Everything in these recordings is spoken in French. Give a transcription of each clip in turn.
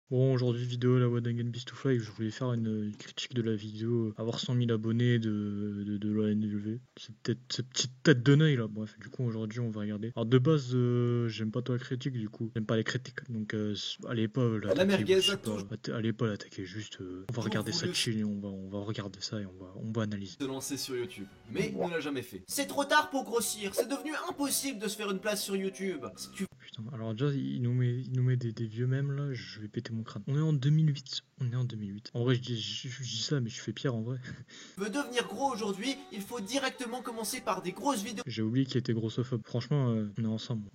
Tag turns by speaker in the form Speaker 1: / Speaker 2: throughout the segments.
Speaker 1: Bon, aujourd'hui, vidéo la What Again Beast to Fly. Je voulais faire une critique de la vidéo avoir 100 000 abonnés de l'ONLV. Cette petite tête de nœud là. Bref, du coup, aujourd'hui, on va regarder. Alors, de base, j'aime pas toi la critique, du coup. J'aime pas les critiques. Donc, allez pas l'attaquer, je sais pas. Allez pas l'attaquer, juste. On va regarder ça chill et on va regarder ça et on va analyser.
Speaker 2: Se lancer sur YouTube, mais il ne l'a jamais fait. C'est trop tard pour grossir, c'est devenu impossible de se faire une place sur YouTube. Si tu...
Speaker 1: Putain, alors déjà, il nous met des vieux mèmes là, je vais péter mon crâne. On est en 2008. En vrai, je dis ça, mais je fais pire en vrai.
Speaker 2: veux devenir gros aujourd'hui, il faut directement commencer par des grosses vidéos
Speaker 1: J'ai oublié qu'il était grossophobe. Franchement, on est ensemble.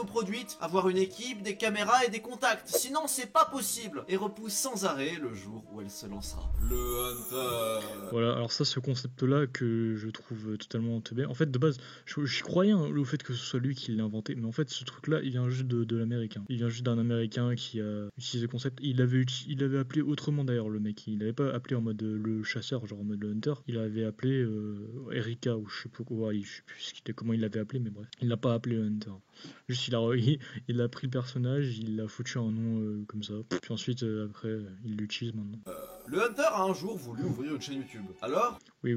Speaker 2: produites, avoir une équipe, des caméras et des contacts. Sinon, c'est pas possible. Et repousse sans arrêt le jour où elle se lancera. Le Hunter.
Speaker 1: Voilà, alors ça, ce concept-là que je trouve totalement teubé. En fait, de base, j'y croyais au fait que ce soit lui qui l'a inventé. Mais en fait, ce truc-là, il vient juste de l'américain. Il vient juste d'un américain qui a utilisé le concept. Il avait appelé autrement d'ailleurs le mec. Il avait pas appelé en mode le chasseur, genre en mode le hunter. Il avait appelé Erika ou je sais pas quoi. Je sais plus comment il l'avait appelé, mais bref. Il l'a pas appelé le hunter. Juste, il a pris le personnage, il a foutu un nom comme ça. Puis ensuite, après, il l'utilise maintenant.
Speaker 2: Le Hunter a un jour voulu ouvrir une chaîne YouTube. Alors
Speaker 1: Oui,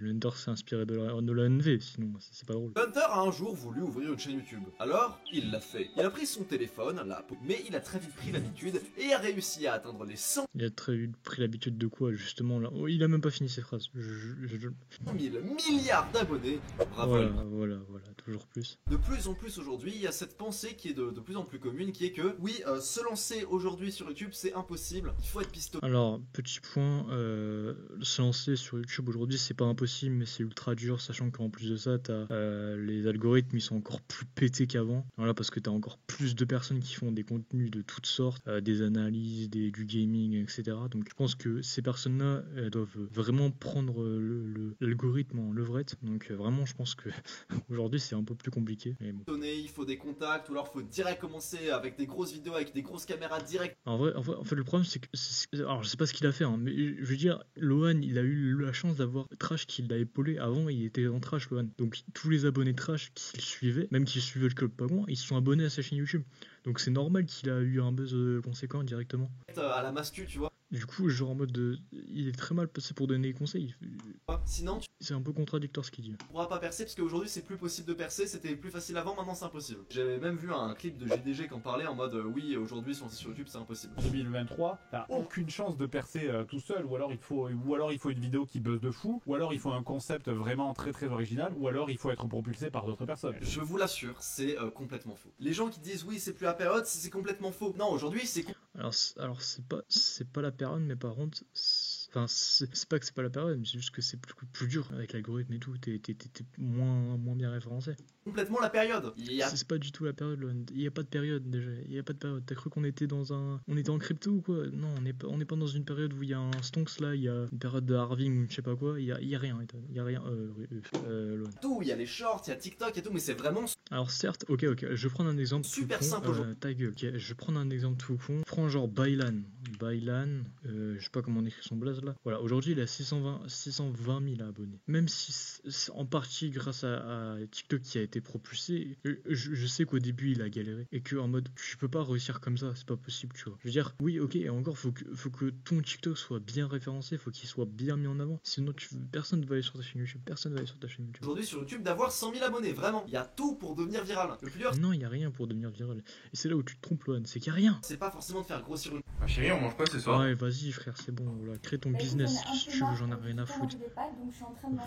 Speaker 1: le Hunter s'est inspiré de la NV, sinon c'est pas drôle.
Speaker 2: Le Hunter a un jour voulu ouvrir une chaîne YouTube. Alors, il l'a fait. Il a pris son téléphone, mais il a très vite pris l'habitude et a réussi à atteindre les 100
Speaker 1: Il a très vite pris l'habitude de quoi, justement là. Oh, il a même pas fini ses phrases.
Speaker 2: 000 milliards d'abonnés. Bravo.
Speaker 1: Voilà, toujours plus.
Speaker 2: De plus en plus aujourd'hui, il y a cette pensée qui est de plus en plus commune, qui est que, oui, se lancer aujourd'hui sur YouTube, c'est impossible. Il faut être pistolet.
Speaker 1: Alors, petit point, se lancer sur YouTube aujourd'hui, c'est pas impossible, mais c'est ultra dur, sachant qu'en plus de ça, t'as les algorithmes, ils sont encore plus pétés qu'avant. Voilà, parce que t'as encore plus de personnes qui font des contenus de toutes sortes, des analyses, du gaming, etc. Donc, je pense que ces personnes-là, elles doivent vraiment prendre l'algorithme en levrette. Donc, vraiment, je pense que aujourd'hui, c'est un peu plus compliqué. Mais bon.
Speaker 2: Il faut des contacts, ou alors faut direct commencer avec des grosses vidéos, avec des grosses caméras directes.
Speaker 1: En fait, le problème, c'est que... Alors, je sais pas ce qu'il a fait, hein, mais je veux dire, Lohan, il a eu la chance d'avoir Trash qui l'a épaulé. Avant, il était en Trash, Lohan. Donc, tous les abonnés Trash qui le suivaient, même qui suivaient le club Pagouin, ils se sont abonnés à sa chaîne YouTube. Donc, c'est normal qu'il a eu un buzz conséquent directement.
Speaker 2: À la mascu, tu vois.
Speaker 1: Du coup, genre en mode il est très mal passé pour donner des conseils.
Speaker 2: Sinon,
Speaker 1: c'est un peu contradictoire ce qu'il dit.
Speaker 2: Tu pourras pas percer parce qu'aujourd'hui c'est plus possible de percer, c'était plus facile avant, maintenant c'est impossible. J'avais même vu un clip de GDG qui en parlait en mode oui, aujourd'hui se lancer sur YouTube c'est impossible.
Speaker 3: En 2023, t'as aucune chance de percer tout seul, ou alors il faut une vidéo qui buzz de fou, ou alors il faut un concept vraiment très très original, ou alors il faut être propulsé par d'autres personnes.
Speaker 2: Je vous l'assure, c'est complètement faux. Les gens qui disent oui c'est plus la période, c'est complètement faux. Non, aujourd'hui c'est...
Speaker 1: Alors c'est pas la période, mais par contre, enfin c'est pas que c'est pas la période, mais c'est juste que c'est plus dur avec l'algorithme et tout. T'es moins bien référencé.
Speaker 2: Complètement la période.
Speaker 1: C'est pas du tout la période, Lohan. Il y a pas de période déjà. Il y a pas de période. T'as cru qu'on était on était en crypto ou quoi? Non, on n'est pas dans une période où il y a un stonks là, il y a une période de halving ou je sais pas quoi. Il y a rien, il y a rien. Lohan.
Speaker 2: Tout, il y a les shorts, il y a TikTok et tout, mais c'est vraiment...
Speaker 1: Alors certes, ok, je vais prendre un exemple
Speaker 2: super
Speaker 1: tout con.
Speaker 2: simple aujourd'hui.
Speaker 1: Ta gueule. Okay, je vais prendre un exemple tout con. Prends genre Bailan, je sais pas comment on écrit son blaze là. Voilà, aujourd'hui il a 620 000 abonnés. Même si c'est en partie grâce à TikTok qui a été propulsé, je sais qu'au début il a galéré et que en mode tu peux pas réussir comme ça, c'est pas possible, tu vois. Je veux dire, oui, ok, et encore faut que ton TikTok soit bien référencé, faut qu'il soit bien mis en avant. Sinon personne ne va aller sur ta chaîne YouTube,
Speaker 2: Aujourd'hui sur YouTube d'avoir 100 000 abonnés, vraiment. Il y a tout pour devenir viral. Le plus dur,
Speaker 1: non, il y a rien pour devenir viral. Et c'est là où tu te trompes, Lohan, c'est qu'il y a rien.
Speaker 2: c'est pas forcément de faire grossir une...
Speaker 4: Ah chérie, on mange quoi ce soir?
Speaker 1: Ouais, vas-y frère, c'est bon, voilà. Crée ton business si tu veux, j'en ai rien à foutre.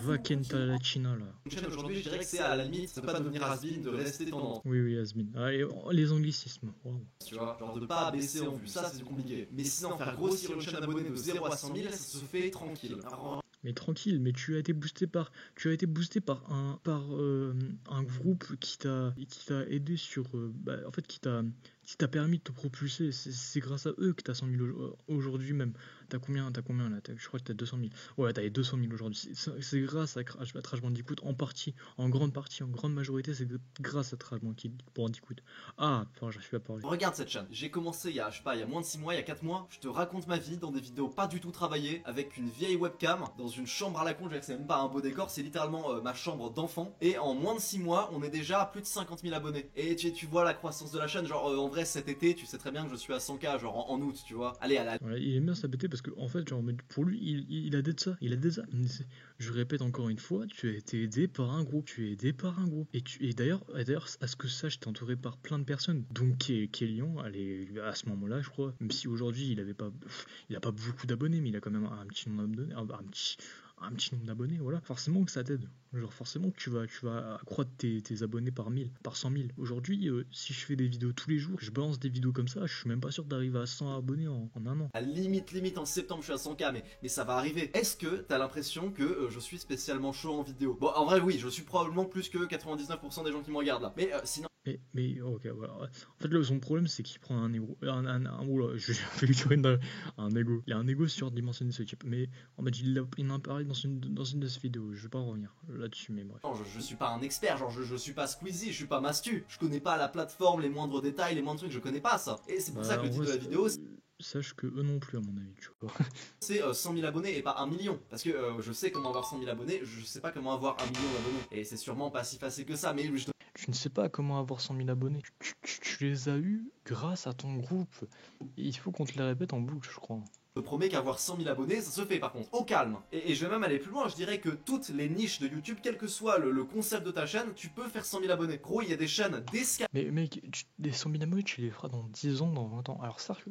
Speaker 1: Va Kenta la China là.
Speaker 2: chaîne aujourd'hui, je dirais que c'est à la limite de pas devenir has-been, de rester tendance.
Speaker 1: Oui, Asmin. Allez, les anglicismes. Wow.
Speaker 2: Tu vois, genre de pas baisser en vue, ça c'est compliqué. Mais sinon, faire grossir une chaîne d'abonnés de 0 à 100 000, ça se fait tranquille.
Speaker 1: Mais tranquille, mais tu as été boosté par un groupe qui t'a aidé sur en fait qui t'a permis de te propulser. C'est grâce à eux que t'as 100 000 aujourd'hui même. T'as combien là? Je crois que t'as 200 000. Ouais, t'as les 200 000 aujourd'hui. C'est grâce à Trash Bandicoot en grande majorité, c'est grâce à Trash Bandicoot. Ah, enfin, j'arrive pas à parler.
Speaker 2: Regarde cette chaîne, j'ai commencé il y a moins de 6 mois, il y a 4 mois, je te raconte ma vie dans des vidéos pas du tout travaillées, avec une vieille webcam, dans une chambre à la con, je dirais que c'est même pas un beau décor, c'est littéralement ma chambre d'enfant, et en moins de 6 mois, on est déjà à plus de 50 000 abonnés. Et tu vois la croissance de la chaîne, genre en vrai vrai cet été, tu sais très bien que je suis à 100K, genre en août, tu vois. Allez, à la
Speaker 1: Voilà, il aime bien s'abaisser parce que en fait, genre, mais pour lui, il a d'être ça, il a d'être ça. Mais je répète encore une fois, tu as été aidé par un groupe, tu es aidé par un groupe. Et d'ailleurs, à ce que ça, je t'ai entouré par plein de personnes. Donc Kélian, à ce moment-là, je crois, même si aujourd'hui il a pas beaucoup d'abonnés, mais il a quand même un petit nombre d'abonnés, un petit nombre d'abonnés, voilà. Forcément que ça t'aide. Genre forcément que tu vas accroître tes abonnés par 1000, par 100 000. Aujourd'hui, si je fais des vidéos tous les jours, je balance des vidéos comme ça, je suis même pas sûr d'arriver à 100 abonnés en un an.
Speaker 2: limite en septembre, je suis à 100K, mais ça va arriver. Est-ce que t'as l'impression que je suis spécialement chaud en vidéo? Bon, en vrai, oui, je suis probablement plus que 99% des gens qui me regardent là. Mais sinon.
Speaker 1: Mais ok, voilà. En fait, là, son problème, c'est qu'il prend un ego. Oula, je vais lui tirer un ego. Il a un ego surdimensionné, ce type. Mais en fait, il en a parlé dans une de ses vidéos. Je vais pas revenir là-dessus, mais bref.
Speaker 2: Non, je suis pas un expert, genre je suis pas Squeezie, je suis pas Mastu. Je connais pas la plateforme, les moindres détails, les moindres trucs, je connais pas ça. Et c'est pour ça que le titre de la vidéo,
Speaker 1: sache que eux non plus, à mon avis, tu vois.
Speaker 2: c'est 100 000 abonnés et pas 1 million. Parce que je sais comment avoir 100 000 abonnés, je sais pas comment avoir 1 million d'abonnés. Et c'est sûrement pas si facile que ça, mais je
Speaker 1: Tu ne sais pas comment avoir 100 000 abonnés. Tu les as eus grâce à ton groupe. Et il faut qu'on te les répète en boucle, je crois.
Speaker 2: te promets qu'avoir 100 000 abonnés, ça se fait par contre, au calme. Et je vais même aller plus loin, je dirais que toutes les niches de YouTube, quel que soit le concept de ta chaîne, tu peux faire 100 000 abonnés. Gros, il y a des chaînes d'escalade.
Speaker 1: Mais mec, des 100 000 abonnés, tu les feras dans 10 ans, dans 20 ans. Alors certes,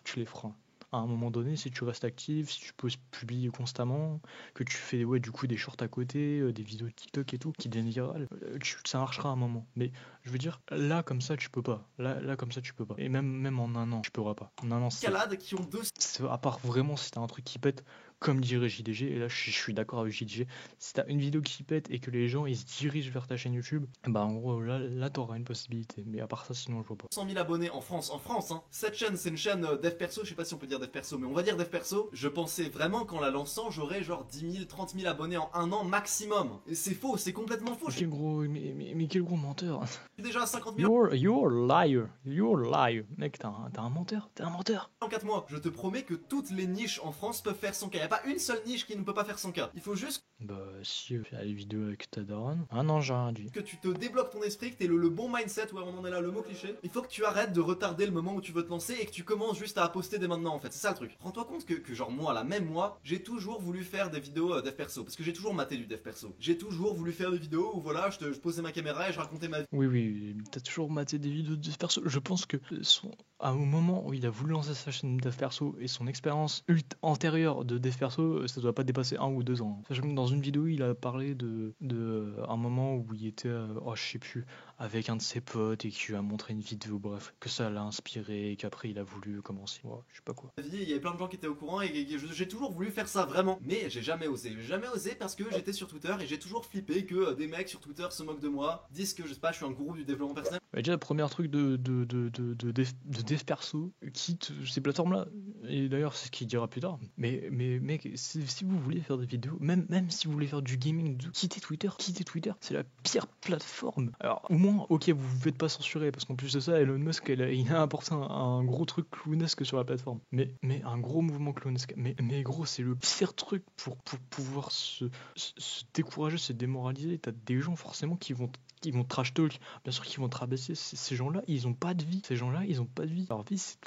Speaker 1: tu les feras. À un moment donné, si tu restes actif, si tu peux publier constamment, que tu fais du coup des shorts à côté, des vidéos de TikTok et tout, qui deviennent virales, ça marchera à un moment. Mais je veux dire, là comme ça tu peux pas. Là comme ça tu peux pas. Et même en un an, tu pourras pas. En un an,
Speaker 2: Qui ont deux.
Speaker 1: À part vraiment si t'as un truc qui pète, comme dirait JDG, et là je suis d'accord avec JDG, si t'as une vidéo qui pète et que les gens ils se dirigent vers ta chaîne YouTube, bah en gros là t'auras une possibilité. Mais à part ça, sinon je vois pas.
Speaker 2: 100 000 abonnés en France hein. Cette chaîne, c'est une chaîne dev perso, je sais pas si on peut dire dev perso, mais on va dire dev perso. Je pensais vraiment qu'en la lançant, j'aurais genre 10 000, 30 000 abonnés en un an maximum. Et c'est faux, c'est complètement faux.
Speaker 1: Quel gros, mais quel gros menteur.
Speaker 2: Je suis déjà à 50 000
Speaker 1: You're liar. Mec, t'es un menteur.
Speaker 2: en 4 mois. Je te promets que toutes les niches en France peuvent faire 100K. Y a pas une seule niche qui ne peut pas faire 100K. Il faut juste
Speaker 1: Bah si, faire les vidéos avec ta daronne. Ah non, j'ai rien dit.
Speaker 2: que tu te débloques ton esprit, que t'aies le bon mindset, ouais on en est là, le mot cliché. Il faut que tu arrêtes de retarder le moment où tu veux te lancer et que tu commences juste à poster dès maintenant en fait, c'est ça le truc. Rends-toi compte que genre moi, là, même moi, j'ai toujours voulu faire des vidéos dev perso, parce que j'ai toujours maté du dev perso. J'ai toujours voulu faire des vidéos où voilà, je posais ma caméra et je racontais ma vie.
Speaker 1: Oui, t'as toujours maté des vidéos de dev perso. Je pense que à un moment où il a voulu lancer sa chaîne de dev perso et son expérience antérieure de dev perso, ça doit pas dépasser 1 ou 2 ans. Sachant que dans une vidéo, il a parlé de un moment où il était, je sais plus, avec un de ses potes et qui lui a montré une vidéo, bref, que ça l'a inspiré et qu'après il a voulu commencer. Ouais, je sais pas quoi.
Speaker 2: Il y avait plein de gens qui étaient au courant et j'ai toujours voulu faire ça vraiment, mais j'ai jamais osé. J'ai jamais osé parce que j'étais sur Twitter et j'ai toujours flippé que des mecs sur Twitter se moquent de moi, disent que je sais pas, je suis un gourou du développement personnel.
Speaker 1: Bah déjà, le premier truc de dev perso, quitte ces plateformes-là. Et d'ailleurs, c'est ce qu'il dira plus tard. Mais mec, si vous voulez faire des vidéos, même si vous voulez faire du gaming, quittez Twitter. C'est la pire plateforme. Alors, au moins, ok, vous ne faites pas censurer, parce qu'en plus de ça, Elon Musk, il a apporté un gros truc clownesque sur la plateforme. Mais un gros mouvement clownesque. Mais gros, c'est le pire truc pour pouvoir se décourager, se démoraliser. T'as des gens forcément qui vont trash talk, bien sûr qu'ils vont te rabaisser. Ces gens-là, ils ont pas de vie. Leur vie, c'est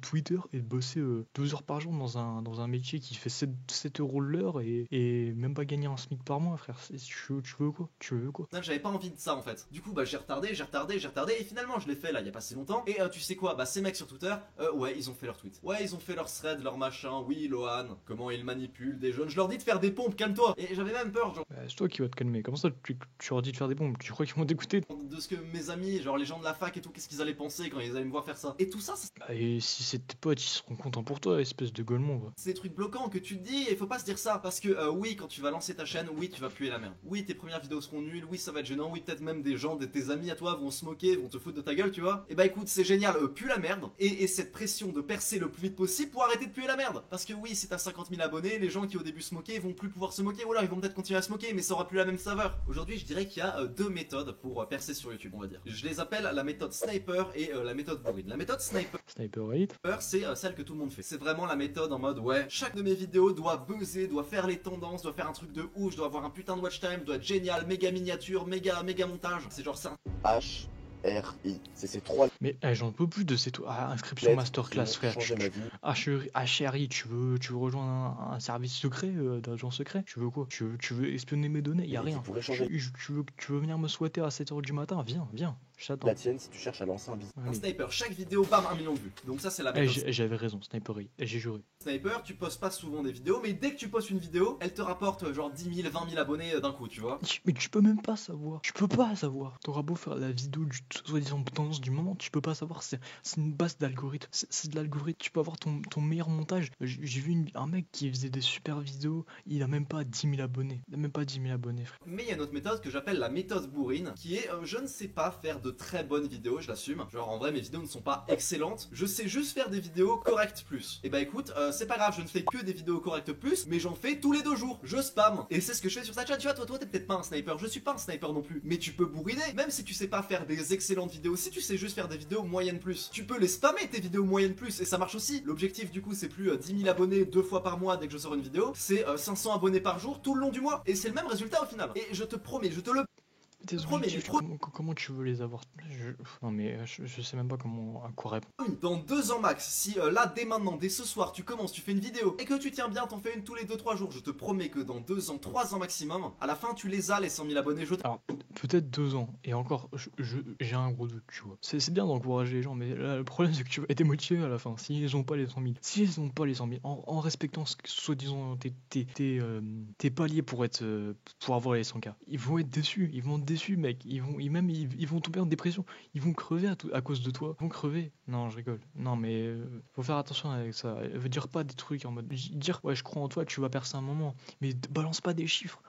Speaker 1: Twitter et de bosser 12 heures par jour dans un métier qui fait 7 euros de l'heure et même pas gagner un SMIC par mois, frère. Tu veux quoi?
Speaker 2: J'avais pas envie de ça en fait. Du coup, bah j'ai retardé et finalement je l'ai fait là il y a pas si longtemps. Et tu sais quoi, bah ces mecs sur Twitter, ouais, ils ont fait leur tweet. Ouais, ils ont fait leur thread, leur machin. Oui, Lohan, comment ils manipulent des jeunes. Je leur dis de faire des pompes, calme-toi. Et j'avais même peur, genre.
Speaker 1: C'est toi qui vas te calmer. Comment ça, tu leur dis de faire des pompes? Tu crois qu'ils vont t'écouter?
Speaker 2: De ce que mes amis, genre les gens de la fac et tout, qu'est-ce qu'ils allaient penser quand ils allaient me voir faire ça. Et tout ça,
Speaker 1: et si c'est tes potes, ils seront contents pour toi, espèce de golemon, va.
Speaker 2: C'est des trucs bloquants que tu te dis, et faut pas se dire ça. Parce que oui, quand tu vas lancer ta chaîne, oui, tu vas puer la merde. Oui, tes premières vidéos seront nulles, oui, ça va être gênant, oui, peut-être même des gens, tes amis à toi vont se moquer, vont te foutre de ta gueule, tu vois. Et bah écoute, c'est génial, pue la merde. Et cette pression de percer le plus vite possible pour arrêter de puer la merde. Parce que oui, si t'as 50 000 abonnés, les gens qui au début se moquaient vont plus pouvoir se moquer, ou alors ils vont peut-être continuer à se moquer, mais ça aura plus la même saveur. Aujourd'hui, je dirais qu'il y a 2 méthodes pour percer sur YouTube, on va dire. Je les appelle la méthode sniper et la méthode bourrine. La méthode sniper, c'est celle que tout le monde fait. C'est vraiment la méthode en mode ouais, chaque de mes vidéos doit buzzer, doit faire les tendances, doit faire un truc de ouf, je dois avoir un putain de watch time, doit être génial, méga miniature, méga montage. C'est genre ça.
Speaker 4: HRI. C'est ces 3
Speaker 1: Mais j'en peux plus de ces inscription
Speaker 4: lettres qui
Speaker 1: masterclass,
Speaker 4: ont
Speaker 1: frère.
Speaker 4: changé ma vie.
Speaker 1: HRI, tu veux rejoindre un service secret d'agent secret? Tu veux quoi? Tu veux espionner mes données? Y a
Speaker 4: Et qui
Speaker 1: rien.
Speaker 4: pourrait changer
Speaker 1: Tu veux venir me souhaiter à 7h du matin? Viens, je t'attends.
Speaker 4: la tienne si tu cherches à lancer un business.
Speaker 2: Un
Speaker 1: Allez.
Speaker 2: sniper, chaque vidéo, bam, 1 million de vues. Donc ça c'est la méthode.
Speaker 1: J'avais raison, snipery, j'ai juré.
Speaker 2: Sniper, tu postes pas souvent des vidéos, mais dès que tu postes une vidéo, elle te rapporte genre 10 000, 20 000 abonnés d'un coup, tu vois.
Speaker 1: Mais tu peux même pas savoir. Tu peux pas savoir. T'auras beau faire la vidéo du soi-disant tendance du moment, tu peux pas savoir. C'est une base d'algorithme. C'est de l'algorithme. Tu peux avoir ton meilleur montage. J'ai vu un mec qui faisait des super vidéos. Il a même pas 10 000 abonnés. Il a même pas 10 000 abonnés, frère.
Speaker 2: Mais il y a une autre méthode que j'appelle la méthode bourrine, qui est je ne sais pas faire de très bonnes vidéos, je l'assume. Genre en vrai mes vidéos ne sont pas excellentes, je sais juste faire des vidéos correctes plus. Et bah écoute, c'est pas grave, je ne fais que des vidéos correctes plus, mais j'en fais tous les 2 jours. Je spam. Et c'est ce que je fais sur cette chaîne, tu vois, toi t'es peut-être pas un sniper, je suis pas un sniper non plus. Mais tu peux bourriner, même si tu sais pas faire des excellentes vidéos, si tu sais juste faire des vidéos moyennes plus. Tu peux les spammer tes vidéos moyennes plus, et ça marche aussi. L'objectif du coup c'est plus 10 000 abonnés 2 fois par mois dès que je sors une vidéo, c'est 500 abonnés par jour tout le long du mois. Et c'est le même résultat au final. Et je te promets, je te le
Speaker 1: Tes objectifs, comment tu veux les avoir? Non mais je sais même pas à quoi répondre.
Speaker 2: dans 2 ans max, si là dès maintenant, dès ce soir, tu commences, tu fais une vidéo et que tu tiens bien, t'en fais une tous les 2-3 jours, je te promets que dans 2 ans, 3 ans maximum, à la fin tu les as les 100 000 abonnés.
Speaker 1: Alors peut-être 2 ans, et encore, j'ai un gros doute, tu vois. C'est bien d'encourager les gens, mais là, le problème c'est que tu vas être démotivé à la fin, s'ils ont pas les 100 000. S'ils ont pas les 100 000, en respectant soi-disant tes paliers pour avoir les 100K, ils vont être déçus, mec. Ils vont tomber en dépression. Ils vont crever à cause de toi. Ils vont crever. Non, je rigole. Non, mais faut faire attention avec ça. Dire pas des trucs en mode dire ouais, je crois en toi, tu vas percer un moment. Mais balance pas des chiffres.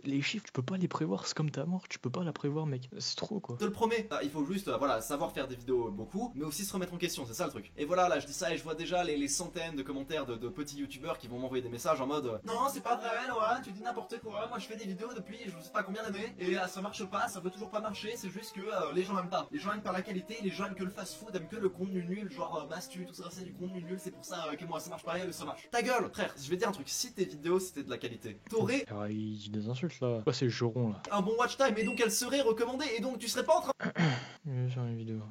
Speaker 1: Les chiffres, tu peux pas les prévoir. C'est comme ta mort, tu peux pas la prévoir, mec. C'est trop quoi.
Speaker 2: Je te le promets. Il faut juste voilà, savoir faire des vidéos beaucoup, mais aussi se remettre en question. C'est ça le truc. Et voilà, là je dis ça et je vois déjà les centaines de commentaires de petits youtubeurs qui vont m'envoyer des messages en mode non, c'est pas vrai, Noah, tu dis n'importe quoi. Moi je fais des vidéos depuis je sais pas combien d'années et ça marche pas, ça veut toujours pas marcher. C'est juste que les gens aiment pas. Les gens aiment pas la qualité, les gens aiment que le fast-food, aiment que le contenu nul, genre Mastu, tout ça, c'est du contenu nul. C'est pour ça que moi ça marche pas et ça marche. Ta gueule, frère. Je vais te dire un truc. Si tes vidéos c'était de la qualité, t'aurais
Speaker 1: Il dit des insultes là. Quoi, c'est le juron là.
Speaker 2: un bon watch time et donc elle serait recommandée et donc tu serais pas en train
Speaker 1: Sur une vidéo.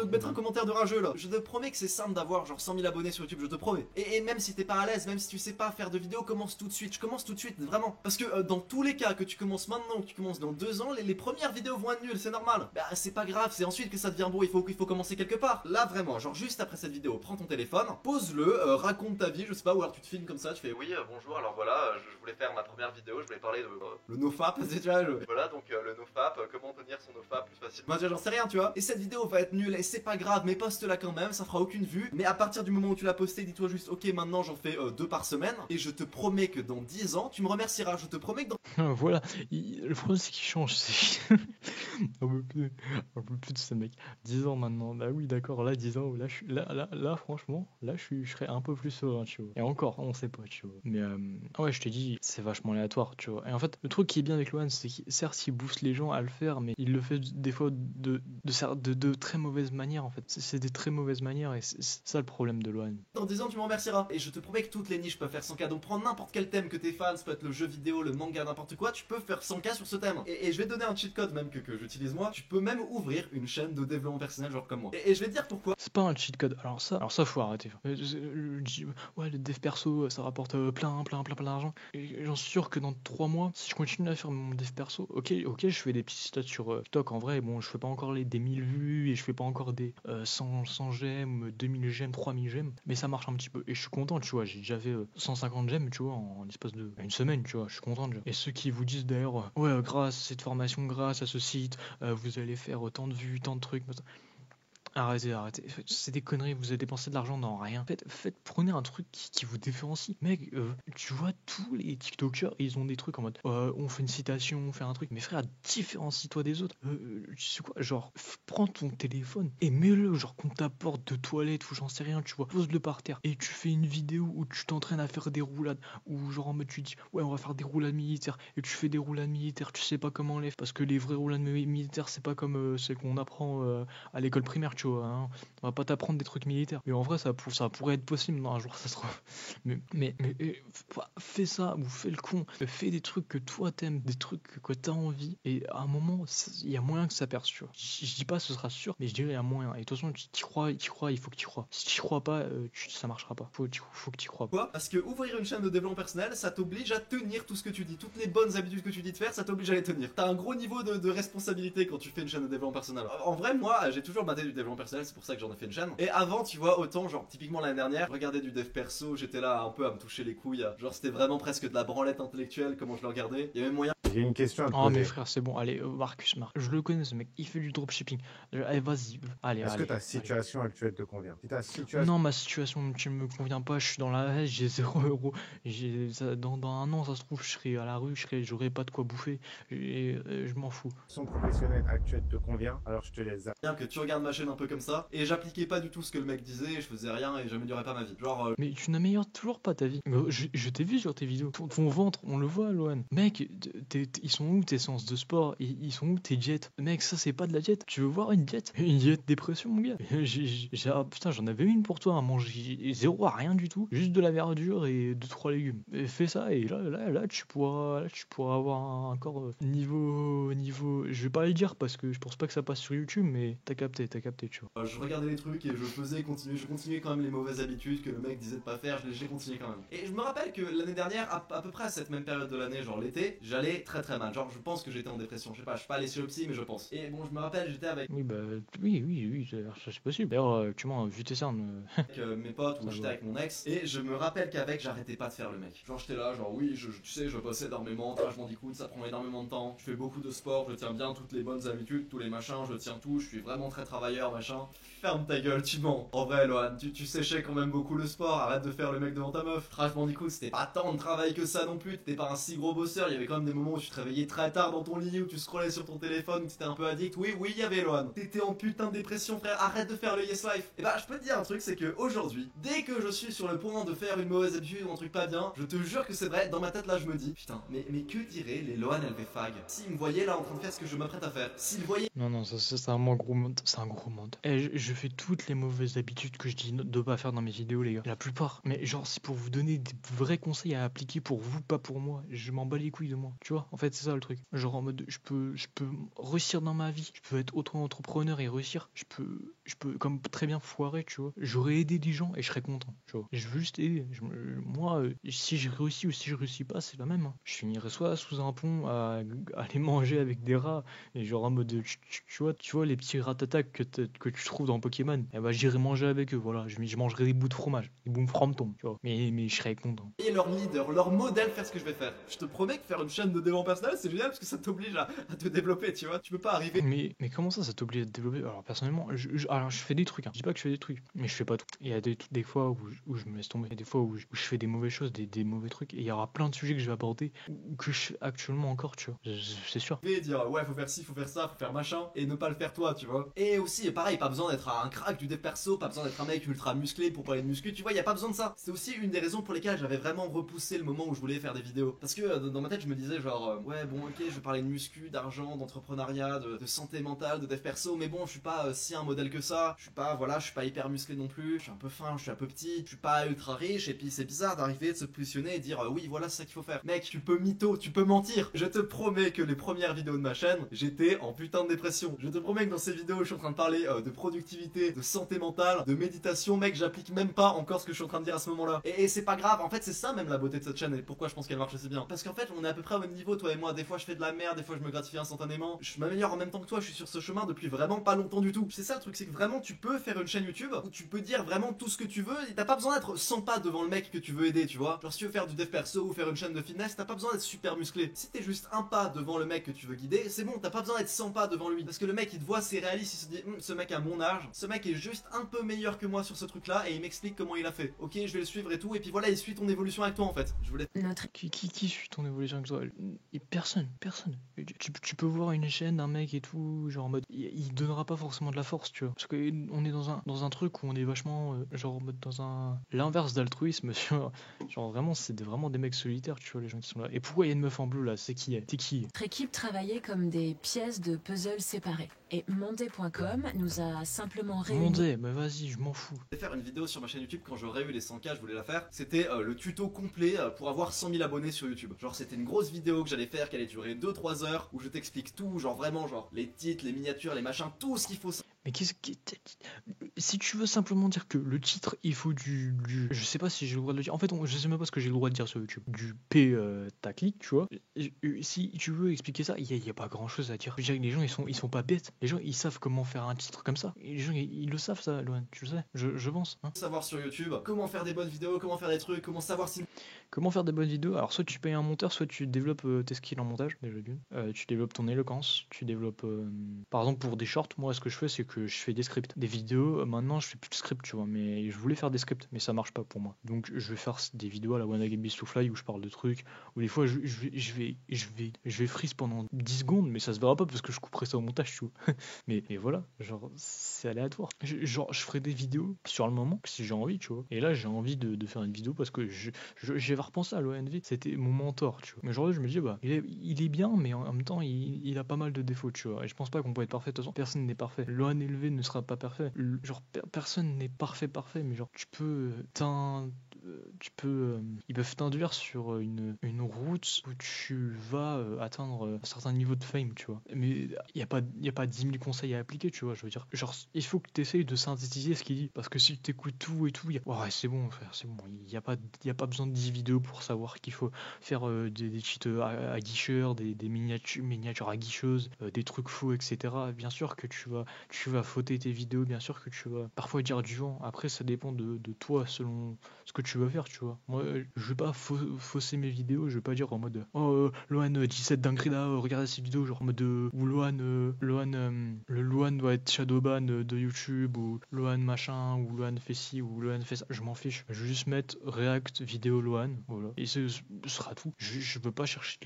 Speaker 2: de mettre un commentaire de rageux là. Je te promets que c'est simple d'avoir genre 100 000 abonnés sur YouTube, je te promets. Et même si t'es pas à l'aise, même si tu sais pas faire de vidéos, commence tout de suite. Je commence tout de suite, vraiment. Parce que dans tous les cas, que tu commences maintenant ou que tu commences dans 2 ans, les premières vidéos vont être nulles, c'est normal. Bah c'est pas grave, c'est ensuite que ça devient beau, il faut commencer quelque part. Là vraiment, genre juste après cette vidéo, prends ton téléphone, pose-le, raconte ta vie, je sais pas, ou alors tu te filmes comme ça, tu fais oui, bonjour, alors voilà, je voulais faire ma première vidéo, je voulais parler de le nofap, déjà, voilà, donc le nofap, comment tenir son nofap plus facilement. Moi j'en sais rien, tu vois. Et cette vidéo va être nulle, et c'est pas grave, mais poste-la quand même, ça fera aucune vue. Mais à partir du moment où tu l'as posté, dis-toi juste, ok, maintenant j'en fais 2 par semaine, et je te promets que dans 10 ans, tu me remercieras. Je te promets que dans
Speaker 1: Voilà, le problème c'est qu'il change. On peut plus de ce mec. 10 ans maintenant, bah oui, d'accord, là 10 ans, là franchement, là je serais un peu plus serein, tu vois. Et encore, on sait pas, tu vois. Mais ouais, je te dis, c'est vachement aléatoire, tu vois. Et en fait, le truc qui est bien avec Lohan, c'est qu'il certes, il booste les gens à le faire, mais il le fait des fois de très mauvaises manières, en fait. C'est des très mauvaises manières, et c'est ça le problème de Lohan.
Speaker 2: Dans 10 ans, tu me remercieras. Et je te promets que toutes les niches peuvent faire 100K. Donc prends n'importe quel thème que t'es fan, ça peut être le jeu vidéo, le manga, n'importe quoi, tu peux faire 100K sur ce thème. Et je vais te donner un cheat code même que j'utilise moi. Tu peux même ouvrir une chaîne de développement personnel, genre comme moi. Et je vais te dire pourquoi.
Speaker 1: C'est pas un cheat code. Alors ça faut arrêter. Ouais, le dev perso, ça rapporte plein d'argent. Et j'en suis sûr que dans 3 mois, si je continue à faire mon dev perso, ok, je fais des petits stats sur TikTok. En vrai, bon, je fais pas encore des 1000 vues et je fais pas encore des 100 j'aime, 2000 j'aime, 3000 j'aime, mais ça marche un petit peu. Et je suis content, tu vois. J'ai déjà fait 150 j'aime, tu vois, en l'espace de une semaine, tu vois. Je suis content déjà. Et ceux qui vous disent d'ailleurs, ouais, grâce à cette formation, grâce à ce site, vous allez faire autant de vues, tant de trucs. Arrêtez. C'est des conneries, vous avez dépensé de l'argent dans rien. Prenez un truc qui vous différencie. Mec, tu vois, tous les TikTokers, ils ont des trucs en mode on fait une citation, on fait un truc. Mais frère, différencie-toi des autres. Tu sais quoi, genre, prends ton téléphone et mets-le, genre, contre ta porte de toilette ou j'en sais rien, tu vois. Pose-le par terre et tu fais une vidéo où tu t'entraînes à faire des roulades. Ou genre en mode tu dis, ouais, on va faire des roulades militaires. Et tu fais des roulades militaires, tu sais pas comment les faire. Parce que les vraies roulades militaires, c'est pas comme celles qu'on apprend à l'école primaire. tu vois, hein. On va pas t'apprendre des trucs militaires. Et en vrai, ça pourrait être possible dans un jour, ça se trouve. Mais fais ça ou fais le con. Fais des trucs que toi t'aimes, des trucs que t'as envie. Et à un moment, il y a moyen que ça perce, tu vois. Je dis pas ce sera sûr, mais je dirais il y a moyen. Et de toute façon, tu crois, il faut que tu crois. Si tu crois pas, ça marchera pas. Faut que tu crois.
Speaker 2: Quoi? Parce que ouvrir une chaîne de développement personnel, ça t'oblige à tenir tout ce que tu dis. Toutes les bonnes habitudes que tu dis de faire, ça t'oblige à les tenir. T'as un gros niveau de responsabilité quand tu fais une chaîne de développement personnel. En vrai, moi, j'ai toujours battu du développement personnel, c'est pour ça que j'en ai fait une chaîne. Et avant, tu vois, autant, genre, typiquement l'année dernière, je regardais du dev perso, j'étais là un peu à me toucher les couilles. Genre, c'était vraiment presque de la branlette intellectuelle, comment je le regardais. Il y avait moyen.
Speaker 3: J'ai une question à te
Speaker 1: Oh,
Speaker 3: poser.
Speaker 1: mes frères, c'est bon. Allez, Marcus, je le connais, ce mec. Il fait du dropshipping. Allez, vas-y. Allez,
Speaker 3: Est-ce que ta
Speaker 1: allez.
Speaker 3: situation actuelle te convient? Si ta situation...
Speaker 1: Non, ma situation ne me convient pas. Je suis dans la haine, j'ai 0 €. Dans un an, ça se trouve, je serai à la rue, j'aurai pas de quoi bouffer. Et je m'en fous.
Speaker 3: professionnelle actuelle te convient, alors je te laisse.
Speaker 2: Bien que tu regardes ma chaîne un peu comme ça, et j'appliquais pas du tout ce que le mec disait, je faisais rien et j'améliorais pas ma vie. Genre,
Speaker 1: Mais tu n'améliores toujours pas ta vie. Je t'ai vu sur tes vidéos. Ton ventre, on le voit, Lohan. Mec, ils sont où tes séances de sport? Ils sont où tes jets? Mec, ça c'est pas de la jet. Tu veux voir une jet? Une jet dépression, mon gars. Putain, j'en avais une pour toi à manger. 0 à rien du tout. Juste de la verdure et 2-3 légumes. Et fais ça et là, tu pourras avoir un corps niveau. Je vais pas le dire parce que je pense pas que ça passe sur YouTube, mais t'as capté, tu vois.
Speaker 2: je regardais les trucs et je continuais quand même les mauvaises habitudes que le mec disait de pas faire, j'ai continué quand même. Et je me rappelle que l'année dernière, à peu près à cette même période de l'année, genre l'été, j'allais très très mal. Genre, je pense que j'étais en dépression, je sais pas, je suis pas allé chez le psy, mais je pense. Et bon, je me rappelle, j'étais avec
Speaker 1: Oui, oui, c'est possible. D'ailleurs, actuellement, vu tes cernes.
Speaker 2: mes potes ou
Speaker 1: Ça
Speaker 2: j'étais
Speaker 1: va.
Speaker 2: avec mon ex, et je me rappelle qu'avec, j'arrêtais pas de faire le mec. Genre, j'étais là, genre, oui, tu sais, je bossais énormément, je m'en dis ça prend énormément de temps, je fais beaucoup de sport, je tiens bien toutes les bonnes habitudes, tous les machins, je tiens tout, je suis vraiment très travailleur, machin. Ferme ta gueule, tu mens. En vrai, Lohan, tu séchais quand même beaucoup le sport, arrête de faire le mec devant ta meuf. Crash Bandicoot, c'était pas tant de travail que ça non plus, t'étais pas un si gros bosseur, il y avait quand même des moments où tu te réveillais très tard dans ton lit, où tu scrollais sur ton téléphone, où t'étais un peu addict. Oui, il y avait Lohan. T'étais en putain de dépression, frère, arrête de faire le yes life. Et bah, je peux te dire un truc, c'est que aujourd'hui, dès que je suis sur le point de faire une mauvaise habitude ou un truc pas bien, je te jure que c'est vrai, dans ma tête là, je me dis, putain, mais que diraient les Lohan LV-Fag s'ils me voyaient là en train de faire ce que je m'apprête à faire? S'ils voyaient.
Speaker 1: Non, ça c'est un gros monde. C'est un gros monde. Et je fais toutes les mauvaises habitudes que je dis de pas faire dans mes vidéos, les gars. La plupart. Mais genre, c'est pour vous donner des vrais conseils à appliquer pour vous, pas pour moi. Je m'en bats les couilles de moi. Tu vois, en fait, c'est ça le truc. Genre, en mode, je peux réussir dans ma vie. Je peux être auto-entrepreneur et réussir. Je peux comme très bien foirer, tu vois. J'aurais aidé des gens et je serais content, tu vois. Je veux juste aider. Moi, si je réussis ou si je réussis pas, c'est la même. Hein. Je finirai soit sous un pont à aller manger avec des rats et genre en mode, tu vois les petits ratatas que tu trouves dans Pokémon. Et bah j'irai manger avec eux, voilà. Je mangerai des bouts de fromage, des bouts de frometon, tu vois. Mais je serais content.
Speaker 2: Et leur leader, leur modèle, faire ce que je vais faire. Je te promets que faire une chaîne de développement personnel, c'est génial parce que ça t'oblige à te développer, tu vois. Tu peux pas arriver.
Speaker 1: Mais comment ça t'oblige à te développer? Alors personnellement, alors je fais des trucs, hein. Je dis pas que je fais des trucs, mais je fais pas tout. Il y a des fois où je me laisse tomber, il y a des fois où je fais des mauvaises choses, des mauvais trucs, et il y aura plein de sujets que je vais aborder que je fais actuellement encore, tu vois. C'est sûr.
Speaker 2: Et dire ouais, faut faire ci, faut faire ça, faut faire machin, et ne pas le faire toi, tu vois. Et aussi, pareil, pas besoin d'être un crack du dev perso, pas besoin d'être un mec ultra musclé pour parler de muscu, tu vois, y a pas besoin de ça. C'est aussi une des raisons pour lesquelles j'avais vraiment repoussé le moment où je voulais faire des vidéos. Parce que dans ma tête, je me disais genre, ouais, bon, ok, je vais parler de muscu, d'argent, d'entrepreneuriat, de santé mentale, de dev perso, mais bon, je suis pas si un modèle que ça, je suis pas hyper musclé non plus, je suis un peu fin, je suis un peu petit, je suis pas ultra riche, et puis c'est bizarre d'arriver, de se positionner et dire, oui, voilà, c'est ça qu'il faut faire. Mec, tu peux mytho, tu peux mentir. Je te promets que les premières vidéos de ma chaîne, j'étais en putain de dépression. Je te promets que dans ces vidéos, je suis en train de parler de productivité, de santé mentale, de méditation, mec, j'applique même pas encore ce que je suis en train de dire à ce moment-là. Et c'est pas grave, en fait, c'est ça même la beauté de cette chaîne et pourquoi je pense qu'elle marche assez bien. Parce qu'en fait, on est à peu près au même niveau, toi et moi. Des fois, je fais de la merde, des fois, je me gratifie instantanément. Je m'améliore en même temps que toi, je suis sur ce chemin depuis vraiment pas longtemps du tout. C'est ça le truc, c'est que vraiment, tu peux faire une chaîne YouTube où tu peux dire vraiment tout ce que tu veux et t'as pas besoin d'être 100 pas devant le mec que tu veux aider, tu vois. Genre, si tu veux faire du dev perso ou faire une chaîne de fitness, t'as pas besoin d'être super musclé. Si t'es juste un pas devant le mec que tu veux guider, c'est bon, t'as pas besoin d'être 100 pas devant lui. Parce que le mec, il te voit, c'est réaliste, il se dit, ce mec a mon âge, ce mec est juste un peu meilleur que moi sur ce truc-là et il m'explique comment il a fait. Ok, je vais le suivre et tout, et puis voilà, il suit ton évolution avec toi en fait. Je voulais.
Speaker 1: Qui suit ton évolution avec toi? Et personne. Tu peux voir une chaîne d'un mec et tout, genre en mode, il donnera pas forcément de la force, tu vois. Parce qu'on est dans un truc où on est vachement, genre en mode dans l'inverse d'altruisme, genre vraiment, c'est vraiment des mecs solitaires, tu vois, les gens qui sont là. Et pourquoi il y a une meuf en bleu là? C'est qui? T'es qui?
Speaker 5: Notre équipe travaillait comme des pièces de puzzle séparées. Et Monday.com nous nous a simplement réunis.
Speaker 1: Mondé, mais vas-y, je m'en fous.
Speaker 2: Je voulais faire une vidéo sur ma chaîne YouTube quand j'aurais eu les 100K, je voulais la faire. C'était le tuto complet pour avoir 100 000 abonnés sur YouTube. Genre c'était une grosse vidéo que j'allais faire qui allait durer 2-3 heures où je t'explique tout, genre vraiment genre les titres, les miniatures, les machins, tout ce qu'il faut.
Speaker 1: Mais qu'est-ce qui... Si tu veux simplement dire que le titre, il faut je sais pas si j'ai le droit de le dire. En fait, je sais même pas ce que j'ai le droit de dire sur YouTube. Du P taclic, tu vois. Si tu veux expliquer ça, il y a pas grand chose à dire. Je veux dire, les gens, ils sont pas bêtes. Les gens, ils savent comment faire un titre comme ça. Et les gens, ils le savent, ça, Loan. Tu le sais, je pense. Hein.
Speaker 2: Savoir sur YouTube comment faire des bonnes vidéos, comment faire des trucs, comment savoir si...
Speaker 1: Comment faire des bonnes vidéos? Alors, soit tu payes un monteur, soit tu développes tes skills en montage, déjà d'une. Tu développes ton éloquence, tu développes... Par exemple, pour des shorts, moi, ce que je fais, c'est que je fais des scripts. Des vidéos, maintenant, je fais plus de scripts, tu vois, mais je voulais faire des scripts, mais ça marche pas pour moi. Donc, je vais faire des vidéos à la Wanna Game Beast to Fly où je parle de trucs, où des fois, je vais freeze pendant 10 secondes, mais ça se verra pas parce que je couperai ça au montage, tu vois. mais voilà, genre, c'est aléatoire. Genre, je ferai des vidéos sur le moment, si j'ai envie, tu vois. Et là, j'ai envie de faire une vidéo parce que j'ai repensé à l'ONV, c'était mon mentor, tu vois. Mais aujourd'hui, je me dis, bah, il est bien, mais en même temps, il a pas mal de défauts, tu vois. Et je pense pas qu'on peut être parfait. De toute façon, personne n'est parfait. L'ONV ne sera pas parfait. Genre, personne n'est parfait, mais genre, ils peuvent t'induire sur une route où tu vas atteindre un certain niveau de fame, tu vois. Mais il y a pas 10 000 conseils à appliquer, tu vois. Je veux dire, genre, il faut que tu essayes de synthétiser ce qu'il dit. Parce que si tu écoutes tout et tout, ouais, c'est bon, frère, c'est bon. Il y a pas besoin de 10 vidéos pour savoir qu'il faut faire des cheats à guicheurs, des miniatures à guicheuses, des trucs faux, etc. Bien sûr que tu vas fauter tes vidéos, bien sûr que tu vas parfois dire du vent. Après, ça dépend de toi selon ce que tu veux faire, tu vois. Moi, je vais pas fausser mes vidéos, je vais pas dire en mode Loan 17 dinguerie là, regardez ces vidéos, genre en mode ou le Loan doit être shadowban de YouTube, ou Loan machin, ou Loan fait ci, ou Loan fait ça, je m'en fiche. Je vais juste mettre React vidéo Loan, voilà. Et ce sera tout. Je veux pas chercher